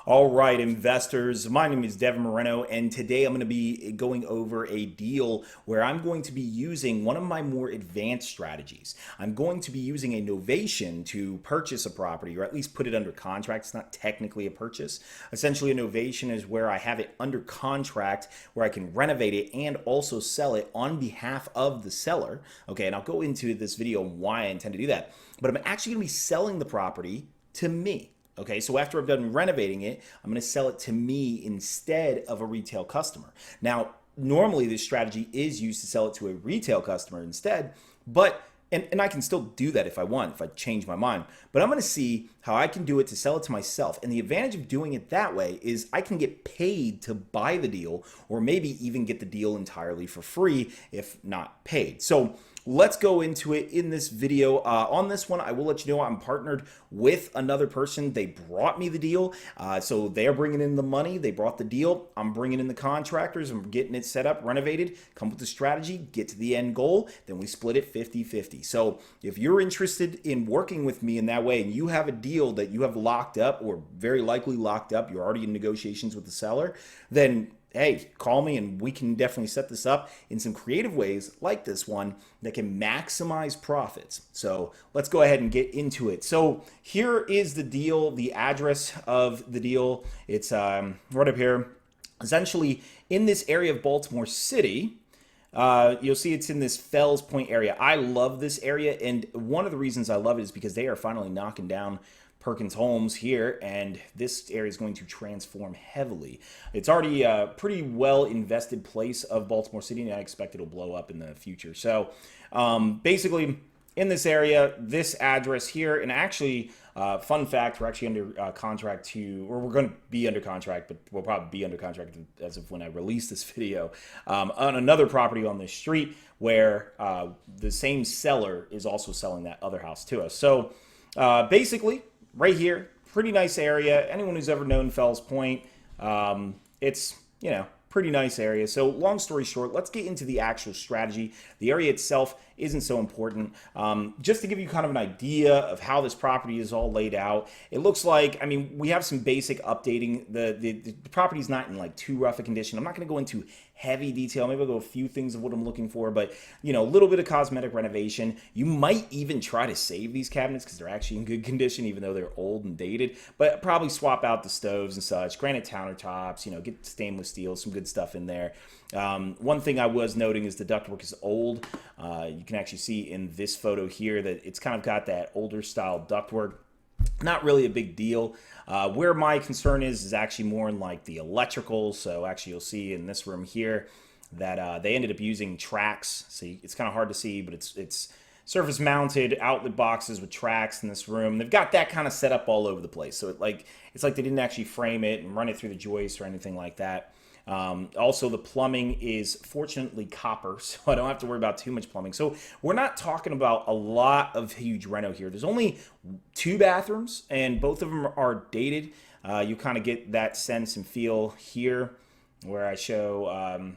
All right, investors. My name is Devin Moreno, and today I'm going to be going over a deal where I'm going to be using one of my more advanced strategies. I'm going to be using a novation to purchase a property, or at least put it under contract. It's not technically a purchase. Essentially, a novation is where I have it under contract, where I can renovate it and also sell it on behalf of the seller. Okay, and I'll go into this video on why I intend to do that. But I'm actually going to be selling the property to me. Okay, so after I've done renovating it, I'm going to sell it to me instead of a retail customer. Now, normally this strategy is used to sell it to a retail customer instead, but and I can still do that if I want, if I change my mind. But I'm going to see how I can do it to sell it to myself. And the advantage of doing it that way is I can get paid to buy the deal, or maybe even get the deal entirely for free if not paid. So let's go into it in this video. On this one, I will let you know I'm partnered with another person. They brought me the deal. So they're bringing in the money. They brought the deal. I'm bringing in the contractors. I'm getting it set up, renovated, come with the strategy, get to the end goal. Then we split it 50-50. So if you're interested in working with me in that way and you have a deal that you have locked up or very likely locked up, you're already in negotiations with the seller, then hey, call me and we can definitely set this up in some creative ways like this one that can maximize profits. So let's go ahead and get into it. So here is the deal, the address of the deal. It's right up here. Essentially in this area of Baltimore City. You'll see it's in this Fells Point area. I love this area, and one of the reasons I love it is because they are finally knocking down Perkins Homes here, and this area is going to transform heavily. It's already a pretty well invested place of Baltimore City, and I expect it'll blow up in the future. So basically in this area, this address here, and actually fun fact, we're actually under contract to, or we're going to be under contract, but we'll probably be under contract as of when I release this video, on another property on this street where the same seller is also selling that other house to us. So basically right here, pretty nice area. Anyone who's ever known Fells Point, it's, pretty nice area. So long story short, let's get into the actual strategy. The area itself isn't so important. Just to give you kind of an idea of how this property is all laid out, it looks like, we have some basic updating. The property's not in like too rough a condition. I'm not going to go into heavy detail. Maybe I'll go a few things of what I'm looking for, but a little bit of cosmetic renovation. You might even try to save these cabinets because they're actually in good condition, even though they're old and dated, but probably swap out the stoves and such, granite countertops, get stainless steel, some good stuff in there. One thing I was noting is the ductwork is old. You can actually see in this photo here that it's kind of got that older style ductwork. Not really a big deal. Where my concern is actually more in like the electrical. So actually you'll see in this room here that they ended up using tracks. So it's kind of hard to see, but it's surface mounted outlet boxes with tracks in this room. They've got that kind of set up all over the place. So it's like they didn't actually frame it and run it through the joists or anything like that. Also, the plumbing is fortunately copper, so I don't have to worry about too much plumbing. So we're not talking about a lot of huge reno here. There's only 2 bathrooms, and both of them are dated. You kind of get that sense and feel here where I show,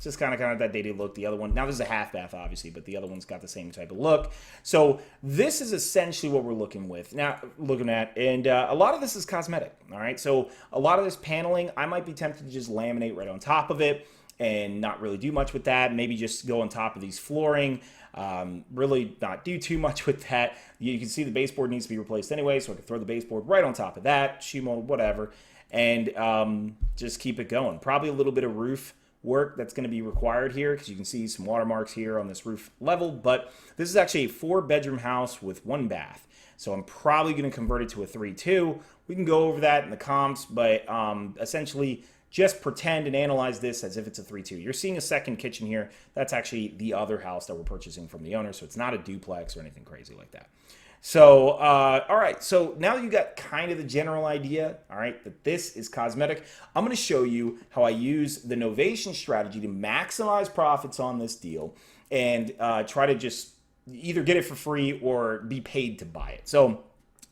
just kind of that dated look. The other one, now there's a half bath, obviously, but the other one's got the same type of look. So this is essentially what we're looking at, and a lot of this is cosmetic. All right, so a lot of this paneling, I might be tempted to just laminate right on top of it and not really do much with that. Maybe just go on top of these flooring. Really not do too much with that. You can see the baseboard needs to be replaced anyway, so I can throw the baseboard right on top of that, shimo, whatever, and just keep it going. Probably a little bit of roof work that's going to be required here because you can see some watermarks here on this roof level, but this is actually a 4-bedroom house with 1 bath. So I'm probably going to convert it to a 3-2. We can go over that in the comps, but essentially just pretend and analyze this as if it's a 3-2. You're seeing a second kitchen here. That's actually the other house that we're purchasing from the owner, so it's not a duplex or anything crazy like that. So, all right, so now you got kind of the general idea, all right, that this is cosmetic. I'm going to show you how I use the Novation strategy to maximize profits on this deal and try to just either get it for free or be paid to buy it. So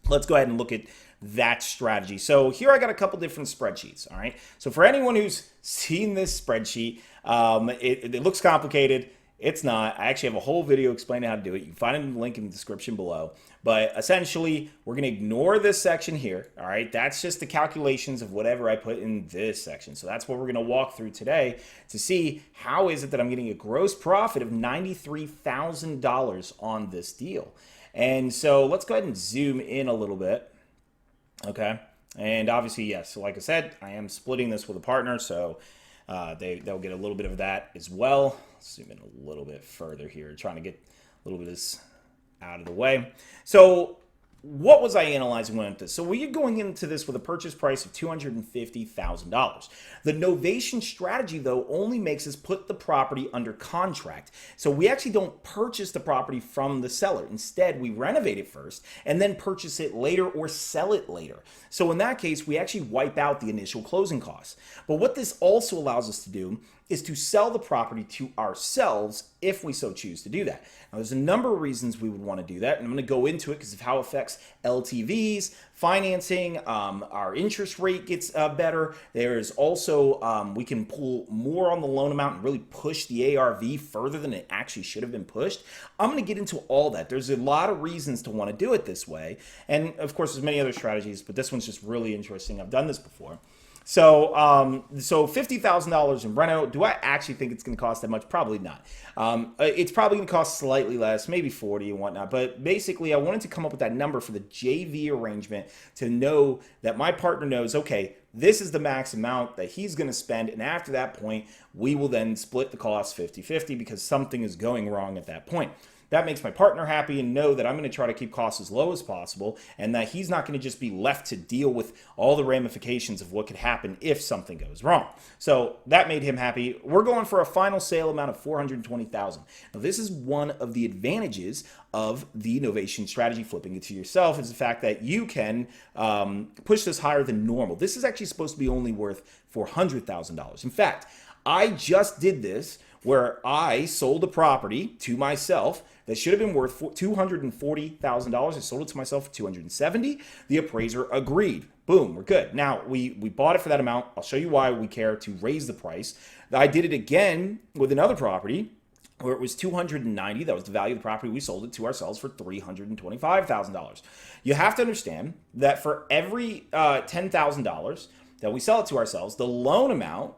let's go ahead and look at that strategy. So here I got a couple different spreadsheets, all right? So for anyone who's seen this spreadsheet, it looks complicated. It's not. I actually have a whole video explaining how to do it. You can find it in the link in the description below. But essentially, we're going to ignore this section here. All right. That's just the calculations of whatever I put in this section. So that's what we're going to walk through today to see how is it that I'm getting a gross profit of $93,000 on this deal. And so let's go ahead and zoom in a little bit. Okay. And obviously, yes. So like I said, I am splitting this with a partner. So they'll get a little bit of that as well. Let's zoom in a little bit further here, trying to get a little bit of this out of the way. So what was I analyzing when I did this? So we are going into this with a purchase price of $250,000. The novation strategy, though, only makes us put the property under contract. So we actually don't purchase the property from the seller. Instead, we renovate it first and then purchase it later or sell it later. So in that case, we actually wipe out the initial closing costs. But what this also allows us to do is to sell the property to ourselves if we so choose to do that. Now, there's a number of reasons we would want to do that, and I'm going to go into it because of how it affects LTVs, financing, our interest rate gets better. There's also, we can pull more on the loan amount and really push the ARV further than it actually should have been pushed. I'm going to get into all that. There's a lot of reasons to want to do it this way, and of course, there's many other strategies, but this one's just really interesting. I've done this before. So $50,000 in reno. Do I actually think it's going to cost that much? Probably not. It's probably going to cost slightly less, maybe 40 and whatnot. But basically, I wanted to come up with that number for the JV arrangement to know that my partner knows, okay, this is the max amount that he's going to spend. And after that point, we will then split the cost 50-50 because something is going wrong at that point. That makes my partner happy and know that I'm going to try to keep costs as low as possible and that he's not going to just be left to deal with all the ramifications of what could happen if something goes wrong. So that made him happy. We're going for a final sale amount of $420,000. Now, this is one of the advantages of the Novation strategy, flipping it to yourself, is the fact that you can push this higher than normal. This is actually supposed to be only worth $400,000. In fact, I just did this where I sold a property to myself that should have been worth $240,000. I sold it to myself for $270,000. The appraiser agreed. Boom, we're good. Now, we bought it for that amount. I'll show you why we care to raise the price. I did it again with another property where it was $290,000. That was the value of the property. We sold it to ourselves for $325,000. You have to understand that for every $10,000 that we sell it to ourselves, the loan amount,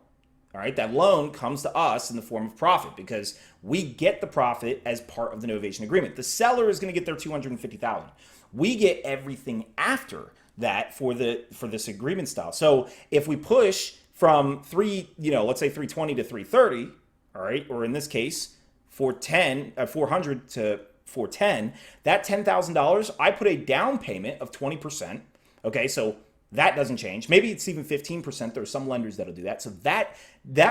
all right, that loan comes to us in the form of profit because we get the profit as part of the novation agreement. The seller is going to get their $250,000. We get everything after that for this agreement style. So if we push from let's say 320 to 330, all right, or in this case 400 to 410, that $10,000, I put a down payment of 20%. Okay, so that doesn't change. Maybe it's even 15%. There are some lenders that'll do that. So that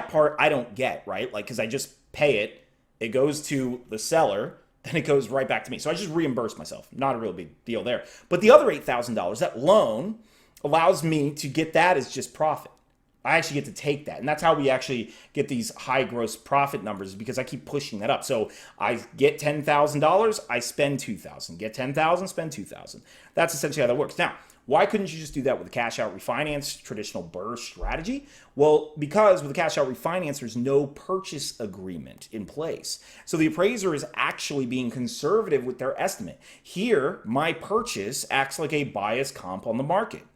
part I don't get, right? Like, because I just pay it, it goes to the seller, then it goes right back to me. So I just reimburse myself. Not a real big deal there. But the other $8,000, that loan allows me to get that as just profit. I actually get to take that. And that's how we actually get these high gross profit numbers, because I keep pushing that up. So I get $10,000, I spend $2,000. Get $10,000, spend $2,000. That's essentially how that works. Now, why couldn't you just do that with a cash out refinance, traditional BRRRR strategy? Well, because with a cash out refinance, there's no purchase agreement in place. So the appraiser is actually being conservative with their estimate. Here, my purchase acts like a bias comp on the market.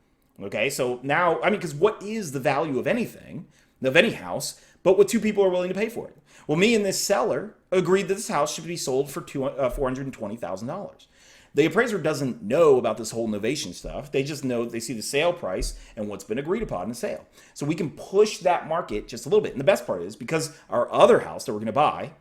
Okay, so now, because what is the value of anything, of any house, but what two people are willing to pay for it? Well, me and this seller agreed that this house should be sold for $420,000. The appraiser doesn't know about this whole novation stuff. They just know, they see the sale price and what's been agreed upon in the sale. So we can push that market just a little bit. And the best part is, because our other house that we're going to buy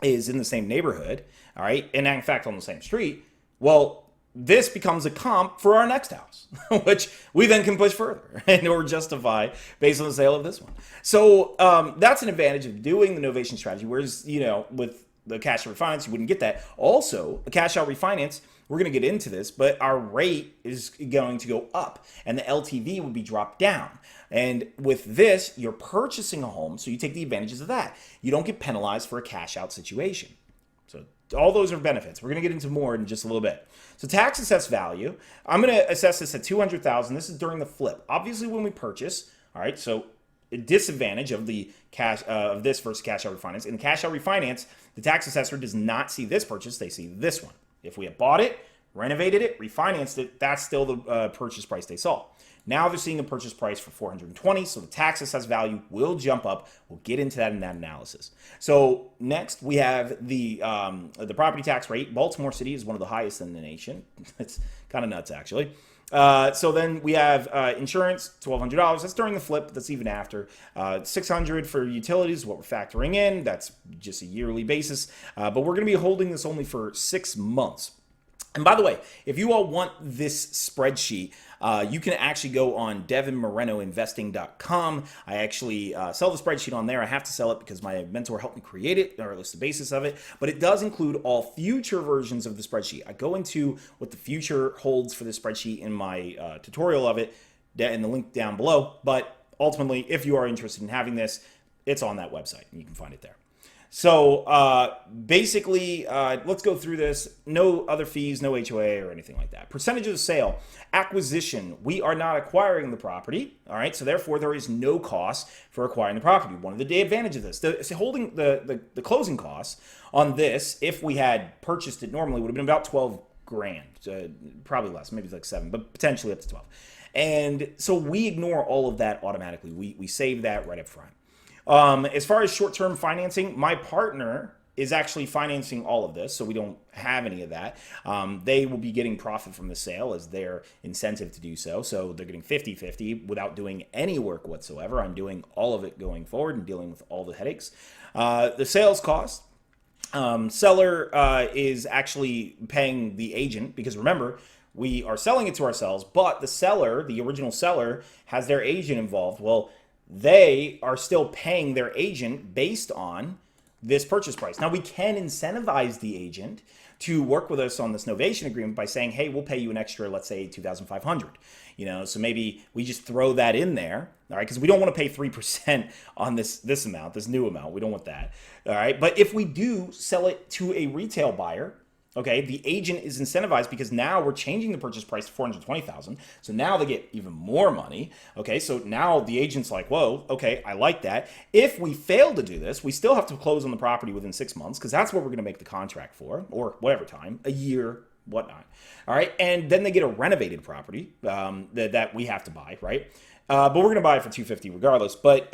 is in the same neighborhood, all right, and in fact on the same street, well, this becomes a comp for our next house, which we then can push further and or justify based on the sale of this one. So that's an advantage of doing the novation strategy, whereas, with the cash out refinance, you wouldn't get that. Also, a cash out refinance, we're going to get into this, but our rate is going to go up and the LTV would be dropped down. And with this, you're purchasing a home, so you take the advantages of that. You don't get penalized for a cash out situation. So all those are benefits. We're going to get into more in just a little bit. So tax assessed value, I'm going to assess this at $200,000. This is during the flip. Obviously, when we purchase, all right, so disadvantage of the cash of this versus cash out refinance. In the cash out refinance, the tax assessor does not see this purchase; they see this one. If we had bought it, renovated it, refinanced it, that's still the purchase price they saw. Now they're seeing a purchase price for $420, so the tax assessed value will jump up. We'll get into that in that analysis. So next we have the property tax rate. Baltimore City is one of the highest in the nation. It's kind of nuts, actually. So then we have insurance, $1,200. That's during the flip. That's even after. $600 for utilities, what we're factoring in. That's just a yearly basis. But we're going to be holding this only for 6 months. And by the way, if you all want this spreadsheet, you can actually go on devinmorenoinvesting.com. I actually sell the spreadsheet on there. I have to sell it because my mentor helped me create it, or at least the basis of it. But it does include all future versions of the spreadsheet. I go into what the future holds for the spreadsheet in my tutorial of it in the link down below. But ultimately, if you are interested in having this, it's on that website, and you can find it there. So basically, let's go through this. No other fees, no HOA or anything like that. Percentage of the sale. Acquisition. We are not acquiring the property. All right. So therefore, there is no cost for acquiring the property. One of the advantage of this, holding the closing costs on this, if we had purchased it normally, would have been about 12 grand, probably less, maybe like 7, but potentially up to 12. And so we ignore all of that automatically. We save that right up front. As far as short-term financing, my partner is actually financing all of this, so we don't have any of that. They will be getting profit from the sale as their incentive to do so. So they're getting 50-50 without doing any work whatsoever. I'm doing all of it going forward and dealing with all the headaches. The sales cost, seller is actually paying the agent because remember, we are selling it to ourselves, but the seller, the original seller, has their agent involved. Well, they are still paying their agent based on this purchase price. Now, we can incentivize the agent to work with us on this novation agreement by saying, hey, we'll pay you an extra, let's say $2,500. So maybe we just throw that in there, all right? Because we don't want to pay 3% on this amount, this new amount. We don't want that, all right? But if we do sell it to a retail buyer, okay, the agent is incentivized because now we're changing the purchase price to $420,000. So now they get even more money. Okay, so now the agent's like, whoa, okay, I like that. If we fail to do this, we still have to close on the property within 6 months because that's what we're going to make the contract for, or whatever time, a year, whatnot. All right, and then they get a renovated property that we have to buy, right? But we're going to buy it for $250 regardless. But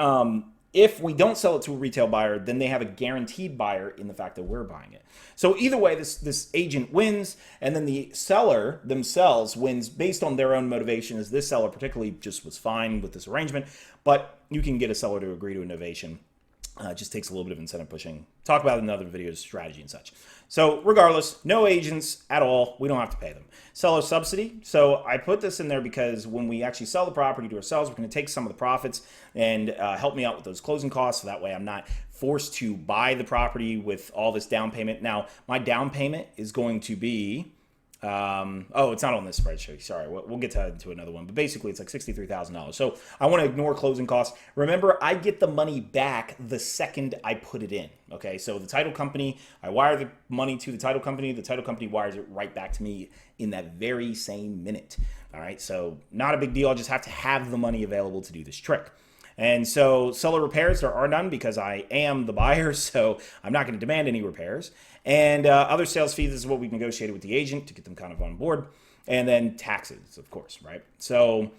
if we don't sell it to a retail buyer, then they have a guaranteed buyer in the fact that we're buying it. So either way, this agent wins, and then the seller themselves wins based on their own motivation, as this seller particularly just was fine with this arrangement. But you can get a seller to agree to a novation. It just takes a little bit of incentive pushing. Talk about it in other videos, strategy and such. So regardless, no agents at all. We don't have to pay them. Seller subsidy. So I put this in there because when we actually sell the property to ourselves, we're going to take some of the profits and help me out with those closing costs. So that way I'm not forced to buy the property with all this down payment. Now, my down payment is going to be... it's not on this spreadsheet. Sorry, we'll get to another one. But basically, it's like $63,000. So I want to ignore closing costs. Remember, I get the money back the second I put it in. Okay, so the title company, I wire the money to the title company. The title company wires it right back to me in that very same minute. All right, so not a big deal. I just have to have the money available to do this trick. And so seller repairs, there are none because I am the buyer, so I'm not going to demand any repairs. And other sales fees, this is what we've negotiated with the agent to get them kind of on board. And then taxes, of course, right? So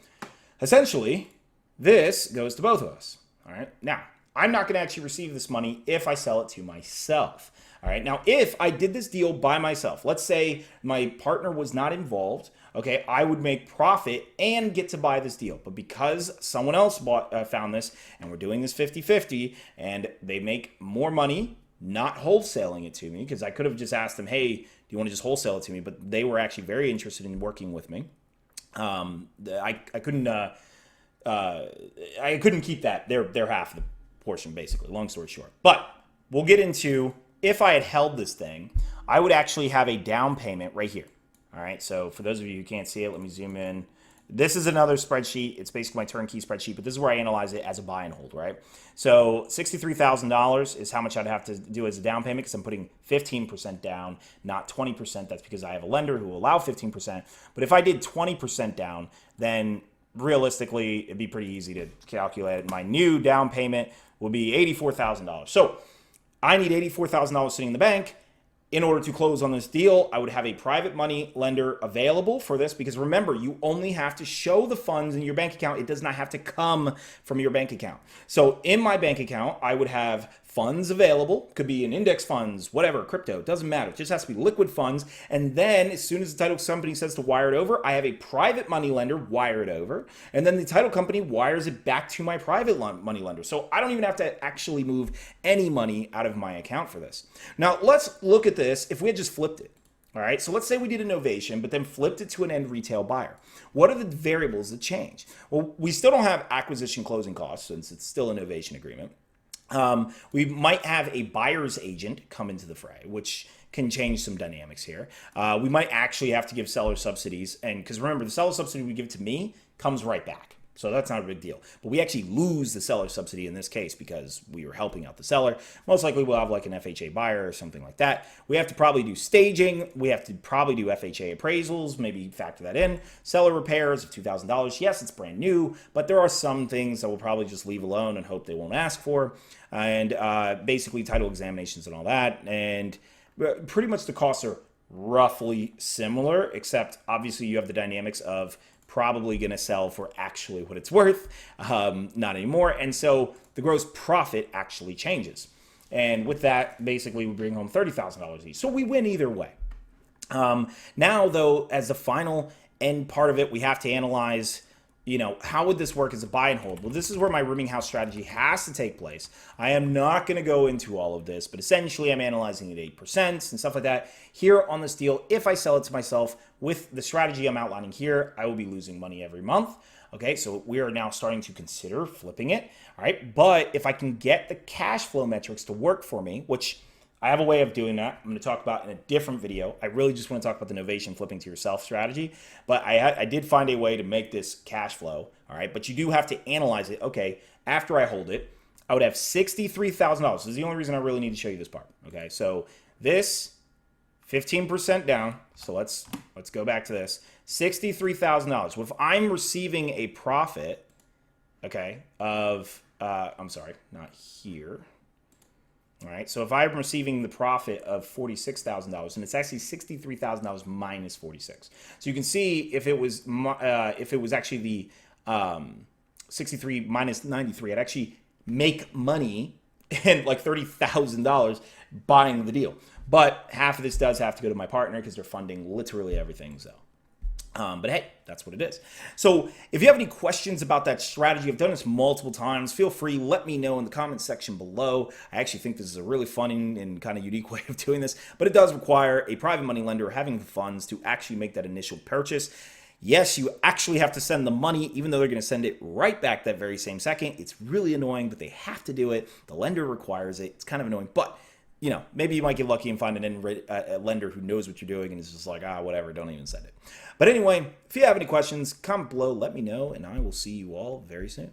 essentially, this goes to both of us, all right? Now, I'm not going to actually receive this money if I sell it to myself, all right? Now, if I did this deal by myself, let's say my partner was not involved, okay, I would make profit and get to buy this deal. But because someone else found this and we're doing this 50-50 and they make more money not wholesaling it to me, because I could have just asked them, hey, do you want to just wholesale it to me? But they were actually very interested in working with me. I couldn't keep that, their half of the portion, basically, long story short. But we'll get into, if I had held this thing, I would actually have a down payment right here. All right, so for those of you who can't see it, let me zoom in. This is another spreadsheet. It's basically my turnkey spreadsheet, but this is where I analyze it as a buy and hold, right? So $63,000 is how much I'd have to do as a down payment because I'm putting 15% down, not 20%. That's because I have a lender who will allow 15%. But if I did 20% down, then realistically, it'd be pretty easy to calculate it. My new down payment will be $84,000. So I need $84,000 sitting in the bank. In order to close on this deal, I would have a private money lender available for this, because remember, you only have to show the funds in your bank account. It does not have to come from your bank account. So in my bank account, I would have funds available. Could be in index funds, whatever, crypto, it doesn't matter. It just has to be liquid funds. And then as soon as the title company says to wire it over, I have a private money lender wire it over. And then the title company wires it back to my private money lender. So I don't even have to actually move any money out of my account for this. Now let's look at this if we had just flipped it. All right, so let's say we did a novation, but then flipped it to an end retail buyer. What are the variables that change? Well, we still don't have acquisition closing costs since it's still a novation agreement. We might have a buyer's agent come into the fray, which can change some dynamics here. We might actually have to give seller subsidies, and because remember, the seller subsidy we give to me comes right back. So that's not a big deal. But we actually lose the seller subsidy in this case because we were helping out the seller. Most likely we'll have like an FHA buyer or something like that. We have to probably do staging. We have to probably do FHA appraisals, maybe factor that in. Seller repairs of $2,000. Yes, it's brand new, but there are some things that we'll probably just leave alone and hope they won't ask for. And basically title examinations and all that. And pretty much the costs are roughly similar, except obviously you have the dynamics of probably going to sell for actually what it's worth, not anymore. And so the gross profit actually changes. And with that, basically we bring home $30,000 each. So we win either way. Now though, as the final end part of it, we have to analyze, how would this work as a buy and hold? Well, this is where my rooming house strategy has to take place. I am not going to go into all of this, but essentially I'm analyzing it 8% and stuff like that. Here on this deal, if I sell it to myself with the strategy I'm outlining here, I will be losing money every month. Okay, so we are now starting to consider flipping it. All right, but if I can get the cash flow metrics to work for me, which I have a way of doing that I'm going to talk about in a different video. I really just want to talk about the Novation flipping to yourself strategy, but I did find a way to make this cash flow, all right? But you do have to analyze it. Okay, after I hold it, I would have $63,000. This is the only reason I really need to show you this part, okay? So this, 15% down, so let's go back to this, $63,000. Well, if I'm receiving a profit, okay, of, I'm sorry, not here, all right, so if I'm receiving the profit of $46,000, and it's actually $63,000 minus 46. So you can see if it was actually the 63 minus 93, I'd actually make money and like $30,000 buying the deal. But half of this does have to go to my partner because they're funding literally everything. So. But hey, that's what it is. So if you have any questions about that strategy, I've done this multiple times, feel free, let me know in the comments section below. I actually think this is a really fun and kind of unique way of doing this, but it does require a private money lender having the funds to actually make that initial purchase. Yes, you actually have to send the money, even though they're going to send it right back that very same second. It's really annoying, but they have to do it. The lender requires it. It's kind of annoying, but maybe you might get lucky and find a lender who knows what you're doing and is just like, whatever, don't even send it. But anyway, if you have any questions, comment below, let me know, and I will see you all very soon.